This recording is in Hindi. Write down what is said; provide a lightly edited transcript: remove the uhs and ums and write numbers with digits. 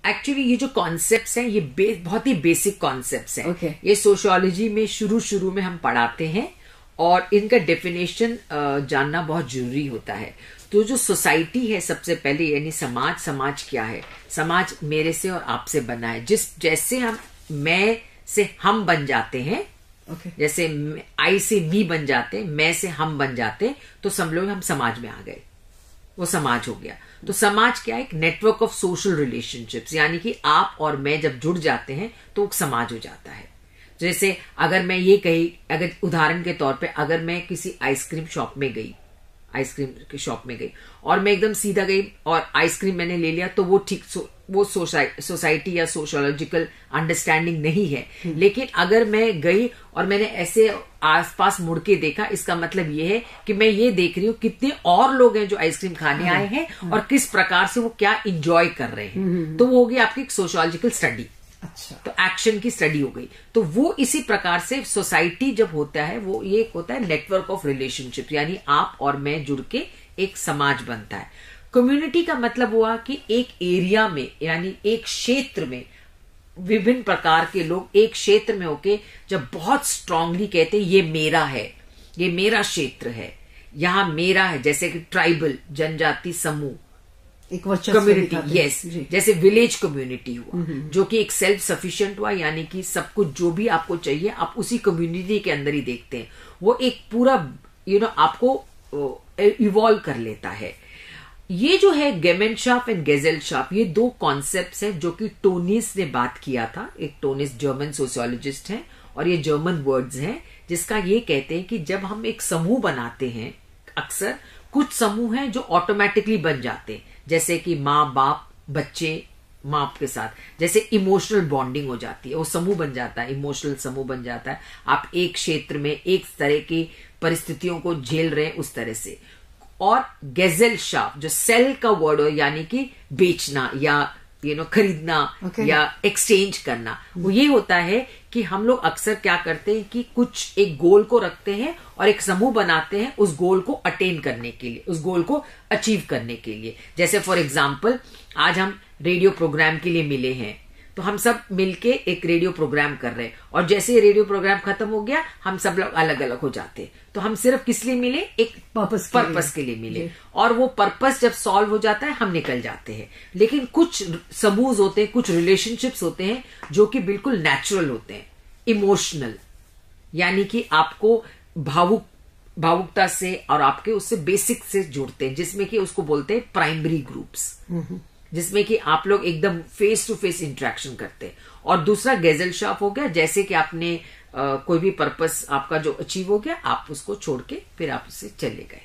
एक्चुअली ये जो कॉन्सेप्ट्स हैं ये बहुत ही बेसिक कॉन्सेप्ट्स हैं। Okay. ये सोशियोलॉजी में शुरू में हम पढ़ाते हैं और इनका डेफिनेशन जानना बहुत जरूरी होता है। तो जो सोसाइटी है सबसे पहले, यानी समाज क्या है? समाज मेरे से और आपसे बना है। जैसे हम मैं से हम बन जाते हैं, Okay. जैसे आई से मी बन जाते हैं, मैं से हम बन जाते हैं, तो सब लोग हम समाज में आ गए, वो समाज हो गया। तो समाज क्या है? एक नेटवर्क ऑफ सोशल रिलेशनशिप्स, यानी कि आप और मैं जब जुड़ जाते हैं तो एक समाज हो जाता है। जैसे अगर मैं ये कही, अगर उदाहरण के तौर पे अगर मैं किसी आइसक्रीम शॉप में गई और मैं एकदम सीधा गई और आइसक्रीम मैंने ले लिया, तो वो ठीक वो सोसाइटी या सोशियोलॉजिकल अंडरस्टैंडिंग नहीं है। लेकिन अगर मैं गई और मैंने ऐसे आसपास मुड़ के देखा, इसका मतलब ये है कि मैं ये देख रही हूँ कितने और लोग हैं जो आइसक्रीम खाने आए हैं और किस प्रकार से वो क्या इंजॉय कर रहे हैं। तो वो होगी आपकी एक सोशियोलॉजिकल स्टडी। अच्छा। तो एक्शन की स्टडी हो गई। तो वो इसी प्रकार से सोसाइटी जब होता है, वो ये होता है नेटवर्क ऑफ रिलेशनशिप, यानी आप और मैं जुड़ के एक समाज बनता है। कम्युनिटी का मतलब हुआ कि एक एरिया में, यानी एक क्षेत्र में विभिन्न प्रकार के लोग एक क्षेत्र में होके जब बहुत स्ट्रांगली कहते हैं ये मेरा है, ये मेरा क्षेत्र है, यहां मेरा है। जैसे कि ट्राइबल, जनजाति समूह, एक कम्युनिटी, यस, जैसे विलेज कम्युनिटी हुआ जो कि एक सेल्फ सफिशिएंट हुआ, यानी कि सब कुछ जो भी आपको चाहिए आप उसी कम्युनिटी के अंदर ही देखते हैं। वो एक पूरा आपको इवॉल्व कर लेता है। ये जो है गेमेंशाफ्ट एंड गेजेलशाफ्ट, ये दो कॉन्सेप्ट्स हैं जो कि टोनिस ने बात किया था। एक टोनिस जर्मन सोशियोलॉजिस्ट हैं और ये जर्मन वर्ड्स हैं, जिसका ये कहते हैं कि जब हम एक समूह बनाते हैं, अक्सर कुछ समूह हैं जो ऑटोमेटिकली बन जाते हैं, जैसे कि माँ बाप बच्चे माँ बाप के साथ, जैसे इमोशनल बॉन्डिंग हो जाती है, वो समूह बन जाता है, इमोशनल समूह बन जाता है। आप एक क्षेत्र में एक तरह की परिस्थितियों को झेल रहे हैं उस तरह से। और गेजेलशाफ्ट जो सेल का वर्ड हो, यानी कि बेचना या खरीदना या एक्सचेंज करना, वो ये होता है कि हम लोग अक्सर क्या करते हैं कि कुछ एक गोल को रखते हैं और एक समूह बनाते हैं उस गोल को अटेन करने के लिए, उस गोल को अचीव करने के लिए। जैसे फॉर एग्जाम्पल आज हम रेडियो प्रोग्राम के लिए मिले हैं, तो हम सब मिलके एक रेडियो प्रोग्राम कर रहे हैं, और जैसे ये रेडियो प्रोग्राम खत्म हो गया हम सब लोग अलग अलग हो जाते हैं। तो हम सिर्फ किस लिए मिले? एक पर्पस के लिए मिले, और वो पर्पस जब सॉल्व हो जाता है हम निकल जाते हैं। लेकिन कुछ समूह होते हैं, कुछ रिलेशनशिप्स होते हैं जो कि बिल्कुल नेचुरल होते हैं, इमोशनल, यानी कि आपको भावुकता से और आपके उससे बेसिक से जुड़ते हैं, जिसमें कि उसको बोलते हैं प्राइमरी ग्रुप्स, जिसमें कि आप लोग एकदम फेस टू फेस इंटरेक्शन करते हैं। और दूसरा गेजेलशाफ्ट हो गया, जैसे कि आपने कोई भी पर्पस आपका जो अचीव हो गया, आप उसको छोड़ के फिर आप उससे चले गए।